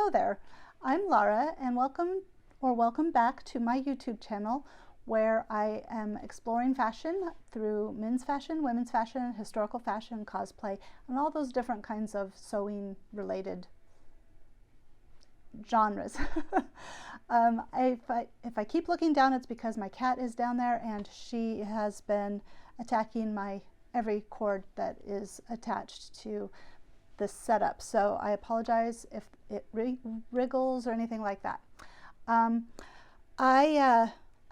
Hello there, I'm Laura and welcome back to my YouTube channel where I am exploring fashion through men's fashion, women's fashion, historical fashion, cosplay, and all those different kinds of sewing related genres. If I keep looking down, it's because my cat is down there and she has been attacking every cord that is attached to this setup, so I apologize if it wriggles or anything like that. I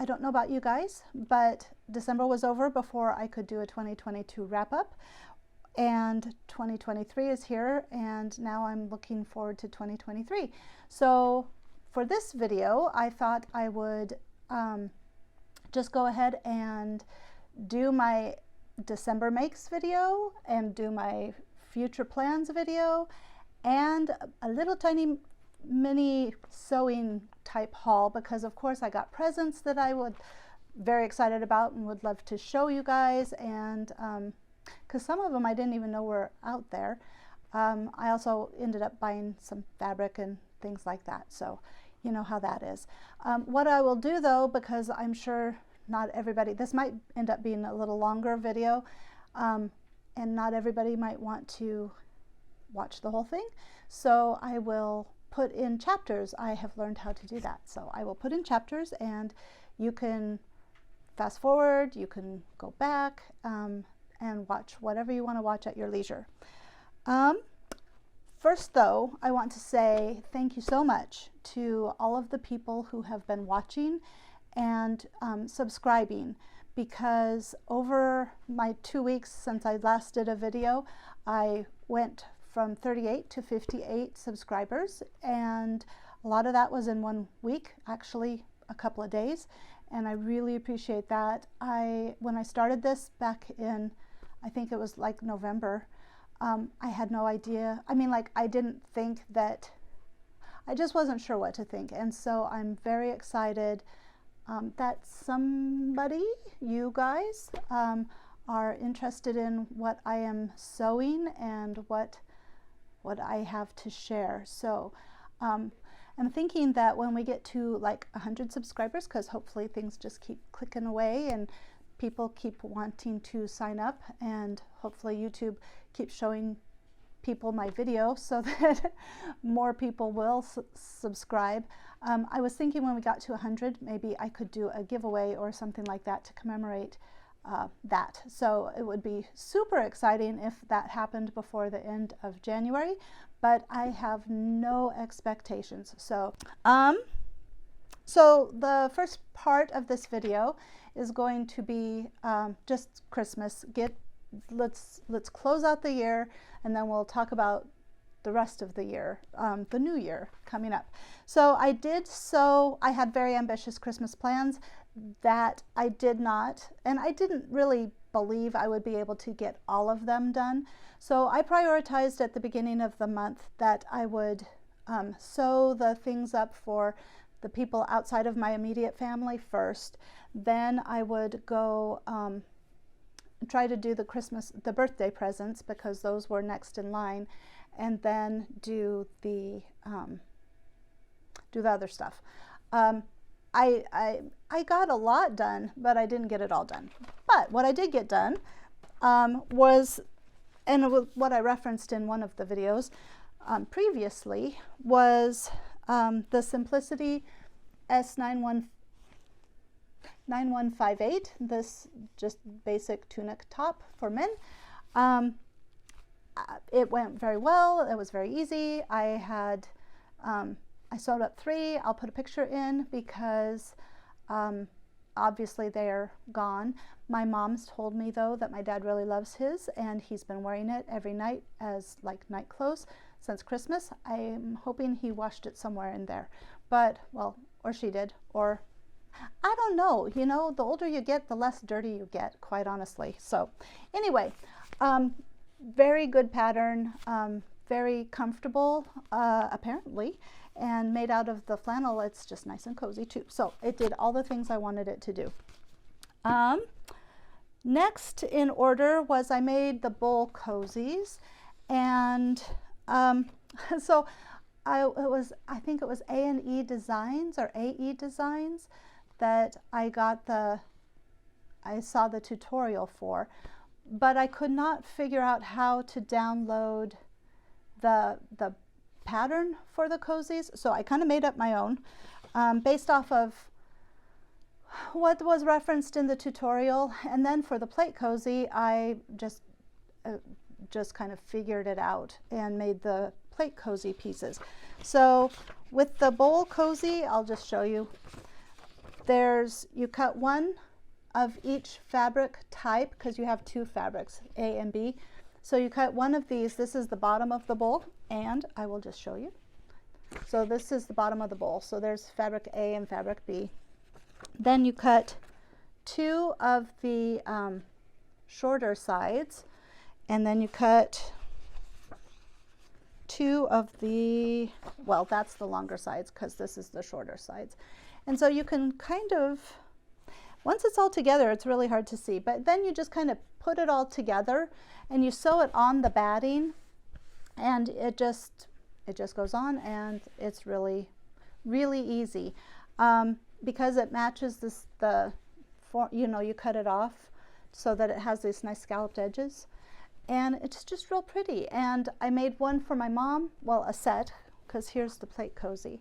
don't know about you guys, but December was over before I could do a 2022 wrap-up, and 2023 is here, and now I'm looking forward to 2023. So for this video, I thought I would just go ahead and do my December makes video and do my future plans video and a little tiny mini sewing type haul, because of course I got presents that I would very excited about and would love to show you guys, and because some of them I didn't even know were out there. I also ended up buying some fabric and things like that, so you know how that is. What I will do though, because I'm sure not everybody, this might end up being a little longer video, and not everybody might want to watch the whole thing, so I will put in chapters. I have learned how to do that, so I will put in chapters and you can fast forward, you can go back and watch whatever you want to watch at your leisure. First though, I want to say thank you so much to all of the people who have been watching and subscribing, because over my 2 weeks since I last did a video, I went from 38 to 58 subscribers, and a lot of that was in 1 week, actually a couple of days, and I really appreciate that. When I started this back in, I think it was like November, I had no idea. I mean, like, I didn't think that, I just wasn't sure what to think, and so I'm very excited that somebody, you guys, are interested in what I am sewing and what I have to share. So I'm thinking that when we get to like 100 subscribers, because hopefully things just keep clicking away and people keep wanting to sign up, and hopefully YouTube keeps showing people my video so that more people will subscribe. I was thinking when we got to 100, maybe I could do a giveaway or something like that to commemorate that. So it would be super exciting if that happened before the end of January, but I have no expectations. So so the first part of this video is going to be just Christmas. Let's close out the year, and then we'll talk about the rest of the year, the new year coming up. So I had very ambitious Christmas plans that I did not, and I didn't really believe I would be able to get all of them done. So I prioritized at the beginning of the month that I would sew the things up for the people outside of my immediate family first. Then I would go try to do the birthday presents, because those were next in line, and then do the other stuff. I got a lot done, but I didn't get it all done. But what I did get done was, and what I referenced in one of the videos previously, was the Simplicity S9158, this just basic tunic top for men. It went very well. It was very easy. I sewed up 3. I'll put a picture in because obviously they're gone. My mom's told me though that my dad really loves his, and he's been wearing it every night as like night clothes since Christmas. I'm hoping he washed it somewhere in there, but well, or she did, or I don't know. You know, the older you get, the less dirty you get, quite honestly. So anyway, very good pattern, very comfortable apparently, and made out of the flannel. It's just nice and cozy too. So it did all the things I wanted it to do. Next in order was I made the bowl cozies, and so I think it was A&E Designs or AE Designs that I saw the tutorial for, but I could not figure out how to download the pattern for the cozies, so I kind of made up my own based off of what was referenced in the tutorial. And then for the plate cozy, I just kind of figured it out and made the plate cozy pieces. So with the bowl cozy, I'll just show you. You cut one of each fabric type because you have two fabrics, A and B. So you cut one of these. This is the bottom of the bowl, and I will just show you. So this is the bottom of the bowl. So there's fabric A and fabric B. Then you cut two of the shorter sides, and then you cut two of the, well, that's the longer sides because this is the shorter sides. And so you can kind of, once it's all together, it's really hard to see, but then you just kind of put it all together and you sew it on the batting, and it just goes on, and it's really, really easy. Because it matches you cut it off so that it has these nice scalloped edges, and it's just real pretty. And I made one for my mom, well, a set, because here's the plate cozy.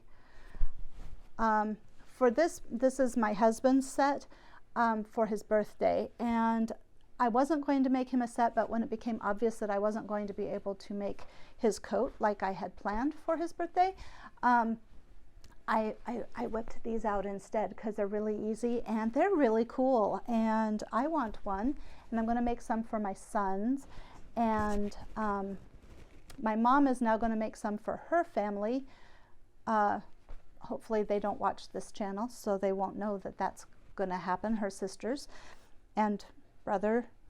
For this is my husband's set for his birthday, and I wasn't going to make him a set, but when it became obvious that I wasn't going to be able to make his coat like I had planned for his birthday, I whipped these out instead because they're really easy and they're really cool, and I want one, and I'm going to make some for my sons, and my mom is now going to make some for her family. Hopefully they don't watch this channel, so they won't know that that's going to happen, her sisters and brothers.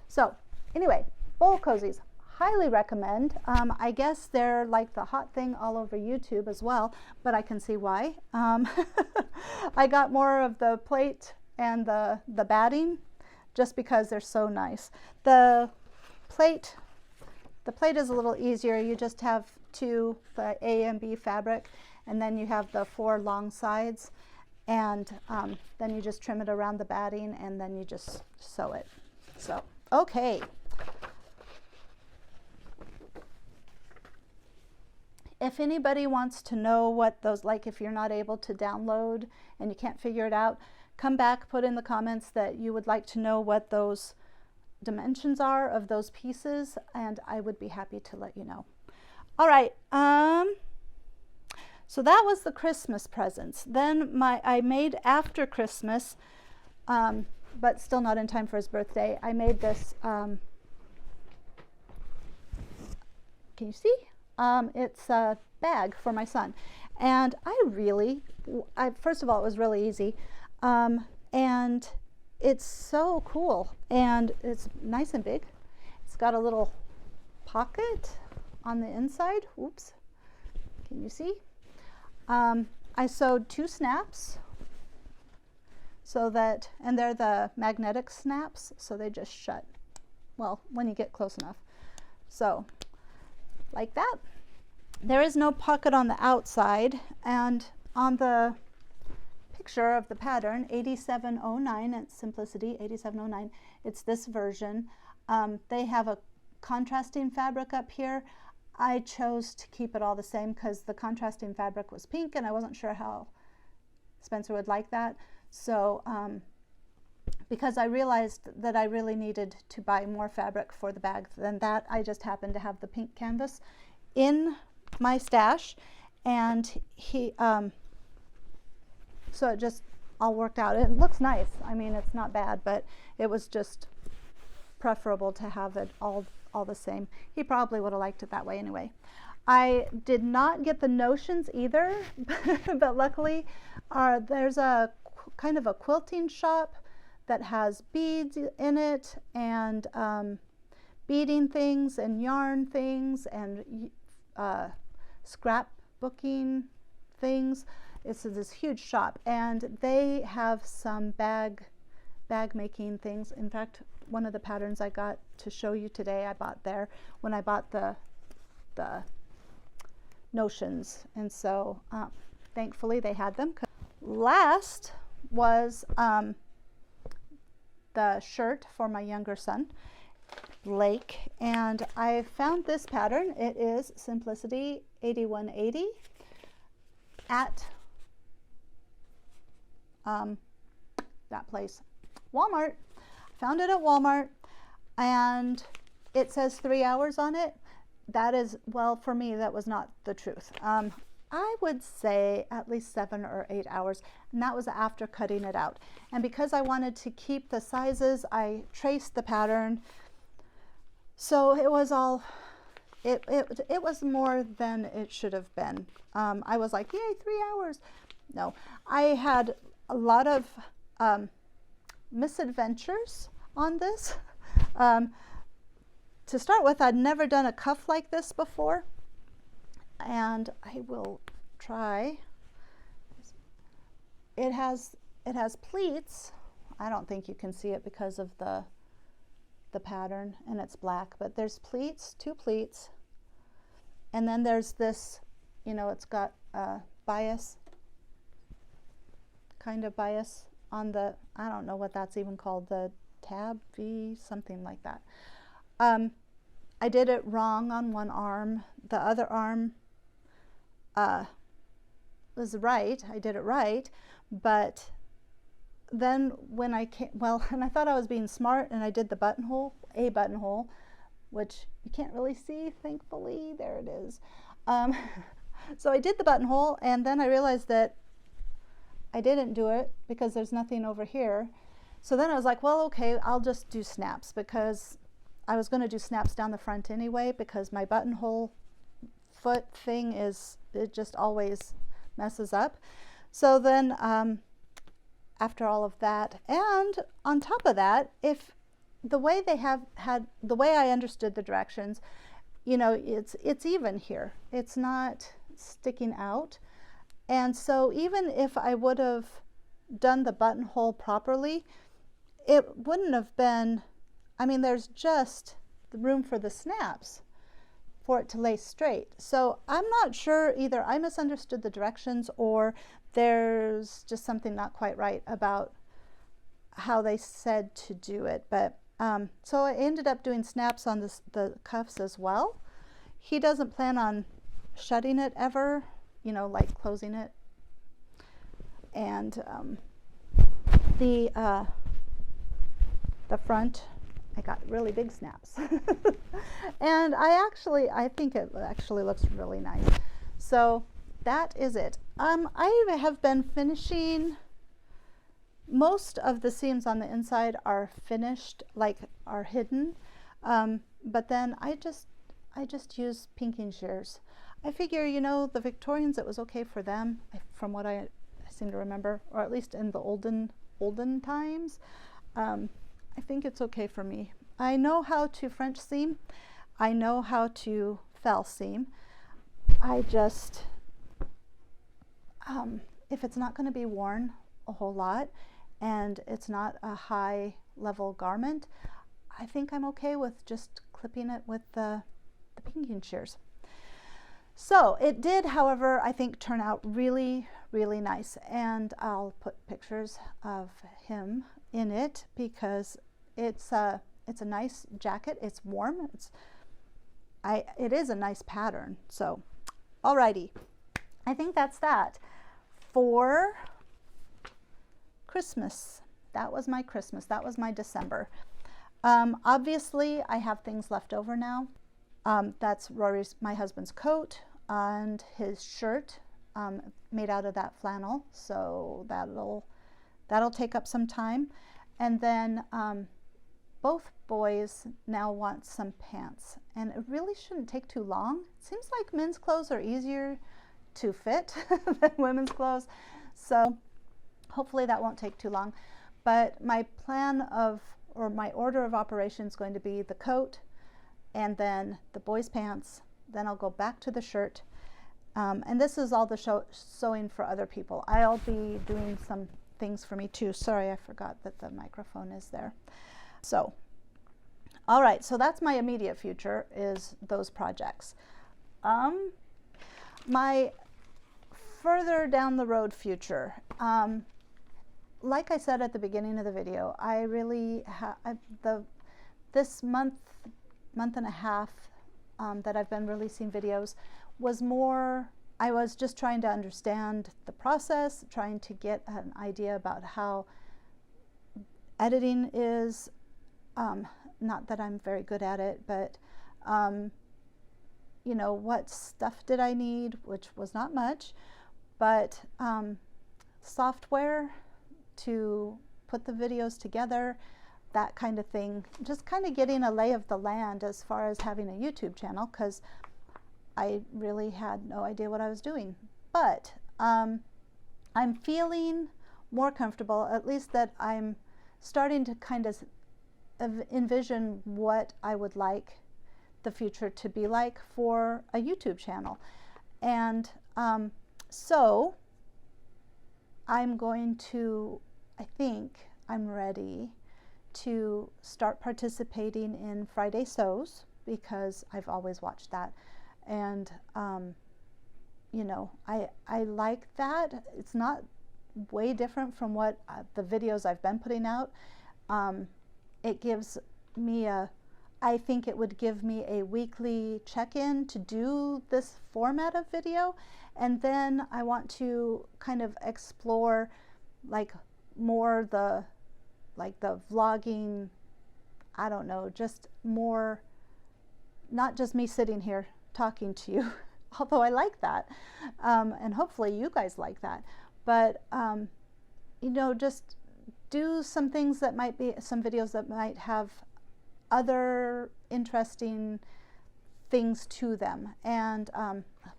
So anyway, bowl cozies, highly recommend. I guess they're like the hot thing all over YouTube as well, but I can see why. I got more of the plate and the batting just because they're so nice. The plate is a little easier. You just have two, the A and B fabric, and then you have the four long sides, and then you just trim it around the batting, and then you just sew it. So, okay. If anybody wants to know what those, like if you're not able to download and you can't figure it out, come back, put in the comments that you would like to know what those dimensions are of those pieces, and I would be happy to let you know. All right, so that was the Christmas presents. Then I made after Christmas, but still not in time for his birthday, I made this, can you see? It's a bag for my son, and first of all, it was really easy, and it's so cool, and it's nice and big. It's got a little pocket on the inside. Oops, can you see? I sewed 2 snaps so that, and they're the magnetic snaps, so they just shut, well, when you get close enough. So like that. There is no pocket on the outside, and on the picture of the pattern 8709, it's Simplicity 8709, it's this version. They have a contrasting fabric up here. I chose to keep it all the same because the contrasting fabric was pink and I wasn't sure how Spencer would like that. So because I realized that I really needed to buy more fabric for the bag than that, I just happened to have the pink canvas in my stash, and so it just all worked out. It looks nice. I mean, it's not bad, but it was just preferable to have it all the same. He probably would have liked it that way anyway. I did not get the notions either, but luckily there's a kind of a quilting shop that has beads in it, and beading things and yarn things and scrapbooking things. It's this huge shop, and they have some bag making things. In fact, one of the patterns I got to show you today, I bought there when I bought the the notions. And so thankfully they had them. Last was the shirt for my younger son, Blake, and I found this pattern. It is Simplicity 8180 at that place, Walmart. Found it at Walmart, and it says 3 hours on it. That is, well, for me, that was not the truth. I would say at least 7 or 8 hours, and that was after cutting it out. And because I wanted to keep the sizes, I traced the pattern. So it was all, it was more than it should have been. I was like, yay, 3 hours. No, I had a lot of misadventures on this. To start with, I'd never done a cuff like this before, and I will try. It has pleats. I don't think you can see it because of the pattern, and it's black, but there's pleats, 2 pleats, and then there's this, you know, it's got a bias, kind of bias on the, I don't know what that's even called, the tab V, something like that. I did it wrong on one arm. The other arm was right. I did it right, but then when I came, well, and I thought I was being smart, and I did the buttonhole, a buttonhole, which you can't really see, thankfully. There it is. So I did the buttonhole, and then I realized that I didn't do it because there's nothing over here. So then I was like, well, okay, I'll just do snaps, because I was going to do snaps down the front anyway, because my buttonhole foot thing is, it just always messes up. So then after all of that, and on top of that, if the way they have had, the way I understood the directions, you know, it's even here. It's not sticking out. And so even if I would have done the buttonhole properly, it wouldn't have been, I mean, there's just the room for the snaps for it to lay straight. So I'm not sure, either I misunderstood the directions, or there's just something not quite right about how they said to do it. But so I ended up doing snaps on the cuffs as well. He doesn't plan on shutting it ever, you know, like closing it. And the front, I got really big snaps. And I think it actually looks really nice. So that is it. I have been finishing, most of the seams on the inside are finished, like are hidden. But then I just use pinking shears. I figure, you know, the Victorians, it was okay for them, from what I seem to remember, or at least in the olden times. I think it's okay for me. I know how to French seam. I know how to fell seam. I just, if it's not going to be worn a whole lot and it's not a high level garment, I think I'm okay with just clipping it with the pinking shears. So it did, however, I think turn out really, really nice, and I'll put pictures of him in it because it's a nice jacket. It's warm. It is a nice pattern. So, alrighty, I think that's that for Christmas. That was my Christmas. That was my December. Obviously, I have things left over now. That's Rory's, my husband's coat, and his shirt made out of that flannel. So that'll take up some time. And then both boys now want some pants, and it really shouldn't take too long. It seems like men's clothes are easier to fit than women's clothes, so hopefully that won't take too long. But my plan of, or my order of operations is going to be the coat, and then the boys' pants, then I'll go back to the shirt, and this is all the sewing for other people. I'll be doing some things for me too. Sorry, I forgot that the microphone is there. So, all right, so that's my immediate future, is those projects. My further down the road future, like I said at the beginning of the video, I really this month and a half that I've been releasing videos was more, I was just trying to understand the process, trying to get an idea about how editing is. Not that I'm very good at it, but you know, what stuff did I need, which was not much, but software to put the videos together, that kind of thing. Just kind of getting a lay of the land as far as having a YouTube channel, because I really had no idea what I was doing. But I'm feeling more comfortable, at least that I'm starting to kind of envision what I would like the future to be like for a YouTube channel. And so I'm going to, I think I'm ready to start participating in Friday Sews, because I've always watched that. And you know, I like that. It's not way different from what the videos I've been putting out. It gives me I think it would give me a weekly check-in to do this format of video, and then I want to kind of explore like more the vlogging, I don't know, just more, not just me sitting here talking to you, although I like that, and hopefully you guys like that, but you know, just do some things that might be, some videos that might have other interesting things to them. And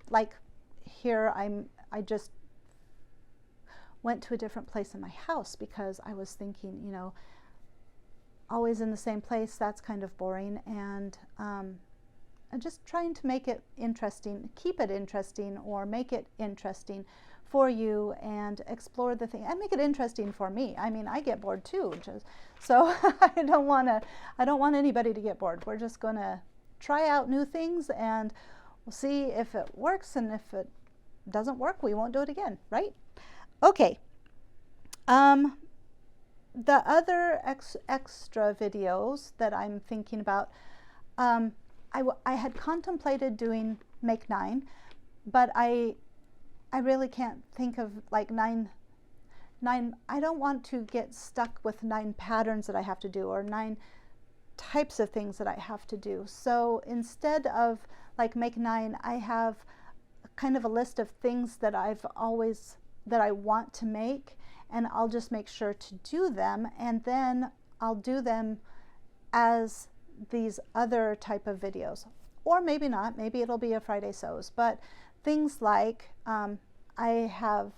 like here, I just went to a different place in my house because I was thinking, you know, always in the same place, that's kind of boring. And I'm just trying to make it interesting, keep it interesting, or make it interesting for you, and explore the thing and make it interesting for me. I mean, I get bored too, so I don't want anybody to get bored. We're just going to try out new things, and we'll see if it works, and if it doesn't work, we won't do it again, right? Okay. The other extra videos that I'm thinking about, I had contemplated doing Make 9, but I really can't think of like nine, I don't want to get stuck with 9 patterns that I have to do, or 9 types of things that I have to do. So instead of like Make 9, I have kind of a list of things that I want to make, and I'll just make sure to do them, and then I'll do them as these other type of videos. Or maybe not, maybe it'll be a Friday Sews, but things like I have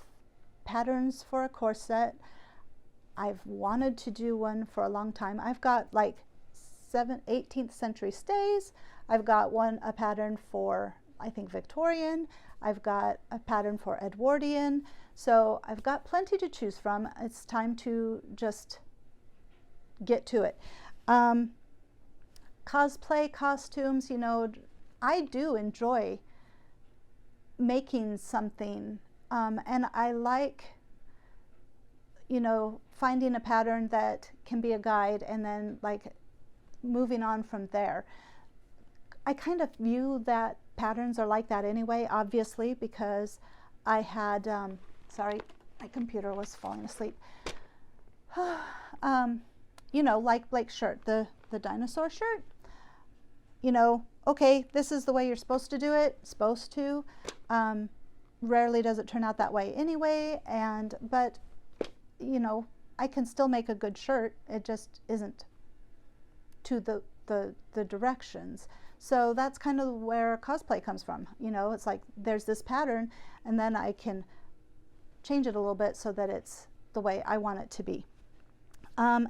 patterns for a corset. I've wanted to do one for a long time. I've got like 18th century stays. I've got a pattern for, I think, Victorian. I've got a pattern for Edwardian. So I've got plenty to choose from. It's time to just get to it. Cosplay, costumes, you know, I do enjoy making something, and I like, you know, finding a pattern that can be a guide, and then like moving on from there. I kind of view that patterns are like that anyway, obviously, because I had, sorry, my computer was falling asleep. You know, like Blake's shirt, the dinosaur shirt, you know, okay, this is the way you're supposed to do it, rarely does it turn out that way anyway, but you know, I can still make a good shirt. It just isn't to the directions. So that's kind of where cosplay comes from. You know, it's like there's this pattern, and then I can change it a little bit so that it's the way I want it to be.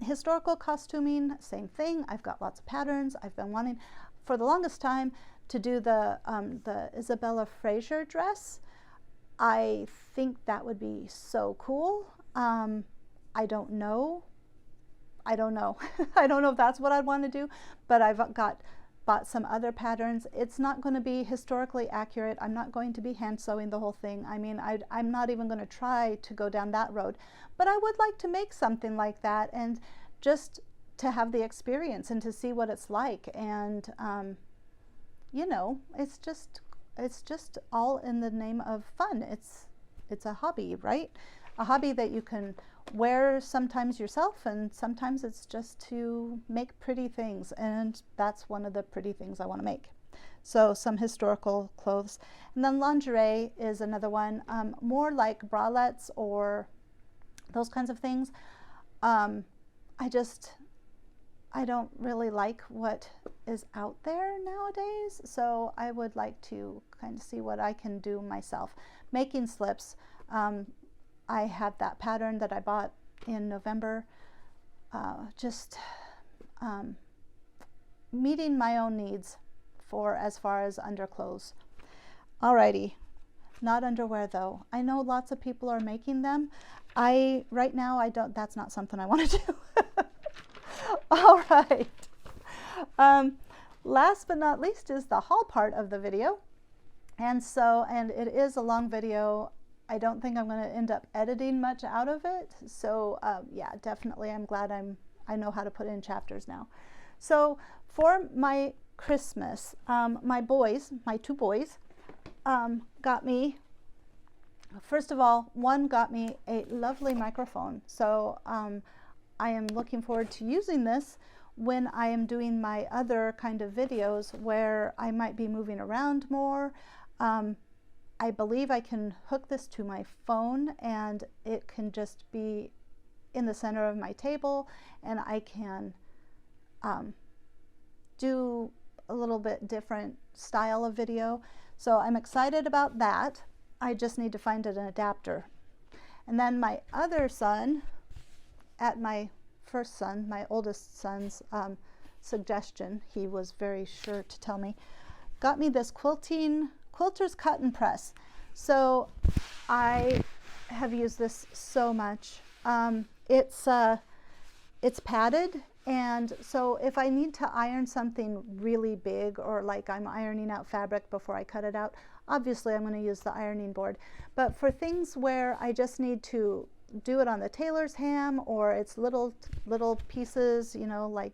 Historical costuming, same thing. I've got lots of patterns. I've been wanting for the longest time to do the Isabella Fraser dress. I think that would be so cool. I don't know. I don't know if that's what I'd want to do, but I've got bought some other patterns. It's not going to be historically accurate. I'm not going to be hand sewing the whole thing. I mean, I'm not even going to try to go down that road, but I would like to make something like that, and just to have the experience and to see what it's like. And you know, it's just all in the name of fun. It's a hobby, right? A hobby that you can wear sometimes yourself, and sometimes it's just to make pretty things, and that's one of the pretty things I want to make. So some historical clothes. And then lingerie is another one, more like bralettes or those kinds of things. I don't really like what is out there nowadays, so I would like to kind of see what I can do myself. Making slips, I have that pattern that I bought in November, meeting my own needs for as far as underclothes. Alrighty, not underwear though. I know lots of people are making them. Right now, that's not something I want to do. All right. Last but not least is the haul part of the video. And it is a long video. I don't think I'm going to end up editing much out of it. So yeah, definitely I'm glad I know how to put in chapters now. So for my Christmas, my two boys, got me, first of all, one got me a lovely microphone. So I am looking forward to using this when I am doing my other kind of videos where I might be moving around more. I believe I can hook this to my phone, and it can just be in the center of my table, and I can do a little bit different style of video. So I'm excited about that. I just need to find an adapter. And then my other son, at my first son, my oldest son's suggestion, he was very sure to tell me, got me this Quilter's Cut and Press. So I have used this so much. It's padded, and so if I need to iron something really big, or like I'm ironing out fabric before I cut it out, obviously I'm going to use the ironing board. But for things where I just need to do it on the tailor's ham, or it's little pieces, you know, like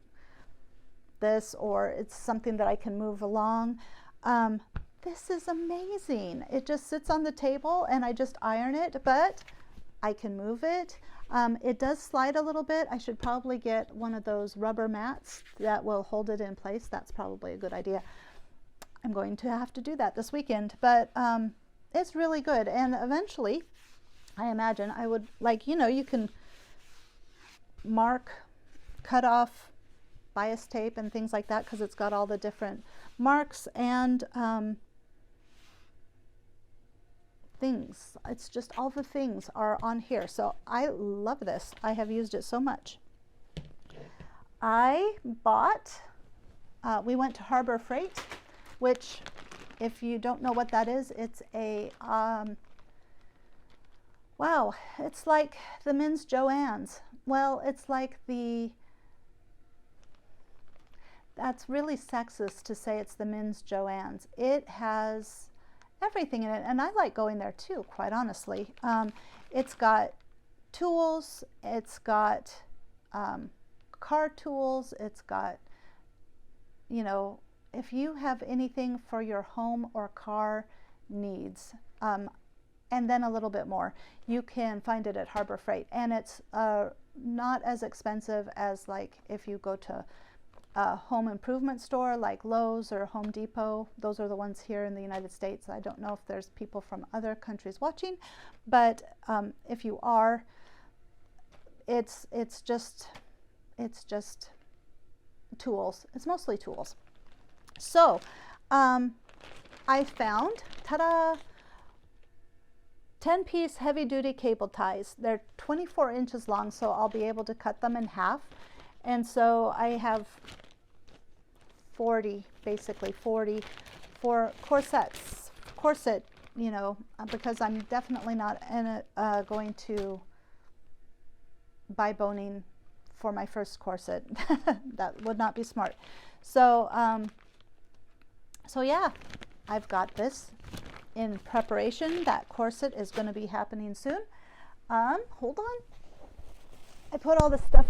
this, or it's something that I can move along, this is amazing. It just sits on the table and I just iron it, but I can move it. It does slide a little bit. I should probably get one of those rubber mats that will hold it in place. That's probably a good idea. I'm going to have to do that this weekend, but it's really good. And eventually, I imagine I would, like, you know, you can mark, cut off bias tape and things like that, because it's got all the different marks and things. It's just all the things are on here. So I love this. I have used it so much. I bought, we went to Harbor Freight, which, if you don't know what that is, it's a, wow, it's like the men's Joann's. Well, it's like that's really sexist to say it's the men's Joann's. It has everything in it, and I like going there too, quite honestly. It's got tools, it's got car tools, it's got, you know, if you have anything for your home or car needs, and then a little bit more, you can find it at Harbor Freight. And it's not as expensive as, like, if you go to a home improvement store like Lowe's or Home Depot. Those are the ones here in the United States. I don't know if there's people from other countries watching, but if you are, it's just tools. It's mostly tools. So I found, ta-da, 10-piece heavy-duty cable ties. They're 24 inches long, so I'll be able to cut them in half. And so I have 40, basically 40 for corset, you know, because I'm definitely not going to buy boning for my first corset. That would not be smart. So So yeah, I've got this in preparation. That corset is going to be happening soon. Hold on. I put all this stuff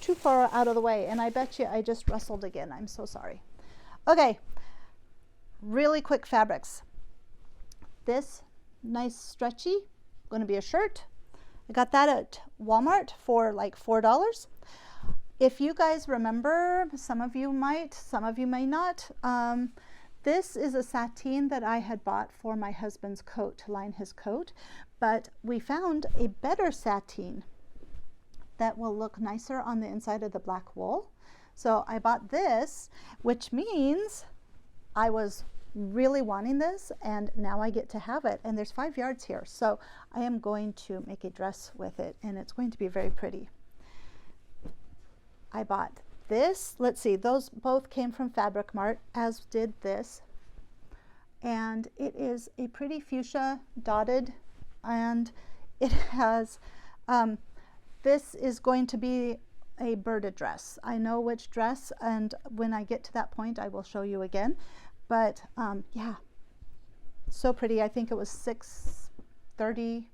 too far out of the way, and I bet you I just rustled again. I'm so sorry. Okay, really quick fabrics. This nice stretchy, going to be a shirt. I got that at Walmart for like $4. If you guys remember, some of you might, some of you may not. This is a sateen that I had bought for my husband's coat, to line his coat, but we found a better sateen that will look nicer on the inside of the black wool. So I bought this, which means I was really wanting this, and now I get to have it. And there's 5 yards here, so I am going to make a dress with it, and it's going to be very pretty. I bought this. Let's see, those both came from Fabric Mart, as did this. And it is a pretty fuchsia dotted, and it has, this is going to be a birded dress. I know which dress, and when I get to that point, I will show you again. But yeah, so pretty. I think it was $6.30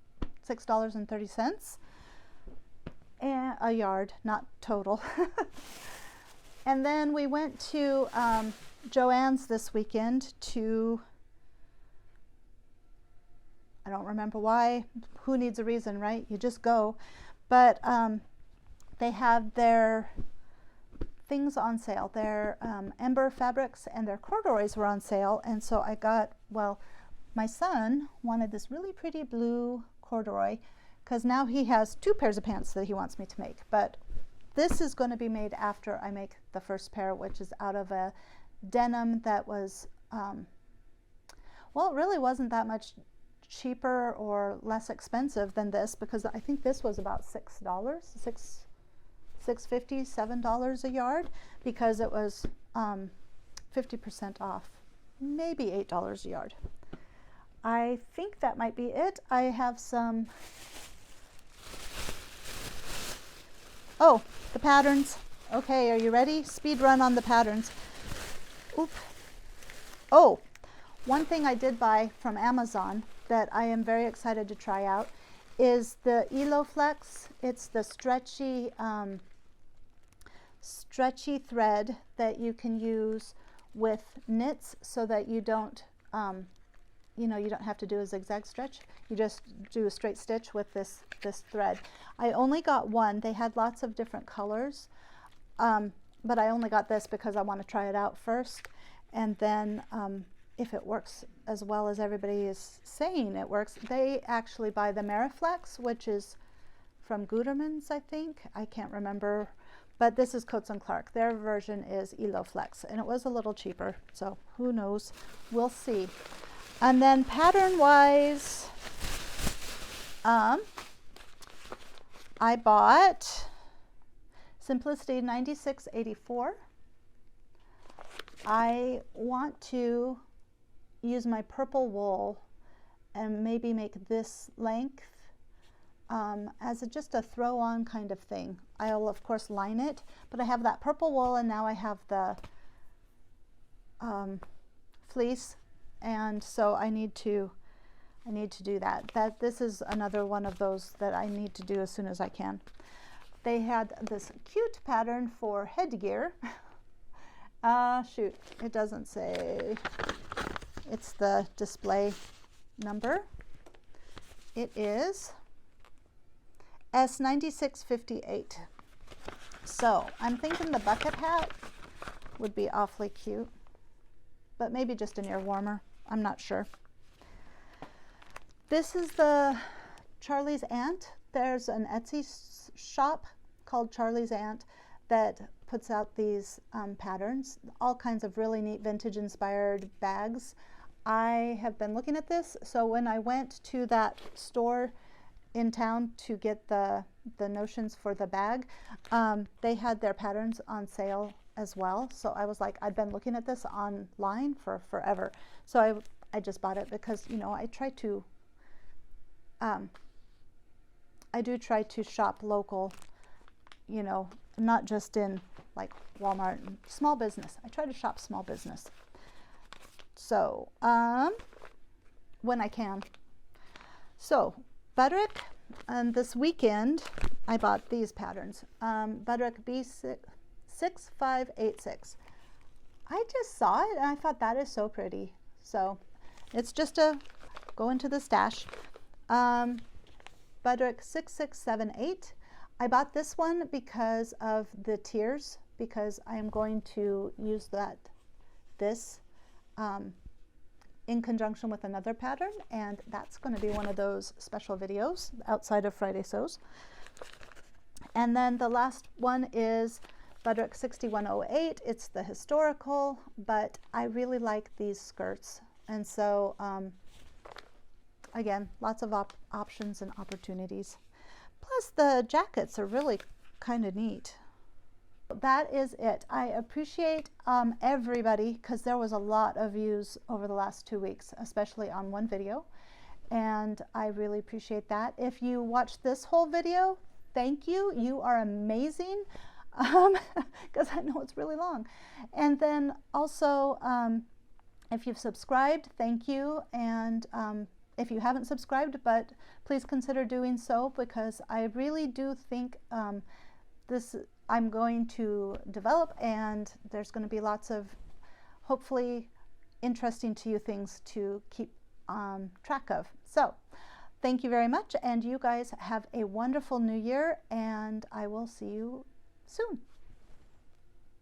and a yard, not total. And then we went to Joann's this weekend to, I don't remember why. Who needs a reason, right? You just go. But they had their things on sale. Their Ember fabrics and their corduroys were on sale, and so I got, well, my son wanted this really pretty blue corduroy because now he has 2 pairs of pants that he wants me to make, but this is going to be made after I make the first pair, which is out of a denim that was, well, it really wasn't that much cheaper or less expensive than this, because I think this was about $6.50, $7 a yard, because it was 50% off, maybe $8 a yard. I think that might be it. I have some, oh, the patterns. Okay, are you ready? Speed run on the patterns. Oop. Oh, one thing I did buy from Amazon that I am very excited to try out is the Eloflex. It's the stretchy thread that you can use with knits so that you don't, you know, you don't have to do a zigzag stretch. You just do a straight stitch with this thread. I only got one. They had lots of different colors, but I only got this because I want to try it out first, and then if it works as well as everybody is saying it works. They actually buy the Meriflex, which is from Gutermann's, I think. I can't remember, but this is Coats & Clark. Their version is Eloflex, and it was a little cheaper, so who knows? We'll see. And then pattern-wise, I bought Simplicity 9684. I want to use my purple wool and maybe make this length as just a throw-on kind of thing. I'll of course line it, but I have that purple wool, and now I have the fleece, and so I need to do that. This is another one of those that I need to do as soon as I can. They had this cute pattern for headgear. Shoot, it doesn't say. It's the display number. It is S9658. So I'm thinking the bucket hat would be awfully cute, but maybe just an ear warmer. I'm not sure. This is the Charlie's Aunt. There's an Etsy shop called Charlie's Aunt that puts out these patterns, all kinds of really neat vintage inspired bags. I have been looking at this, so when I went to that store in town to get the notions for the bag, they had their patterns on sale as well. So I was like, I've been looking at this online for forever. So I just bought it because, you know, I do try to shop local, you know, not just in like Walmart and small business. I try to shop small business. So when I can. So Butterick, and this weekend I bought these patterns. Butterick B6586. I just saw it and I thought that is so pretty. So it's just a go into the stash. Butterick 6678. I bought this one because of the tiers, because I am going to use this in conjunction with another pattern, and that's going to be one of those special videos outside of Friday Sews. And then the last one is Butterick 6108. It's the historical, but I really like these skirts, and so again, lots of options and opportunities. Plus the jackets are really kind of neat. That is it. I appreciate everybody, because there was a lot of views over the last 2 weeks, especially on one video, and I really appreciate that. If you watched this whole video, thank you. You are amazing, because I know it's really long. And then also, if you've subscribed, thank you. And if you haven't subscribed, but please consider doing so, because I really do think this I'm going to develop, and there's going to be lots of hopefully interesting to you things to keep track of. So thank you very much, and you guys have a wonderful new year, and I will see you soon.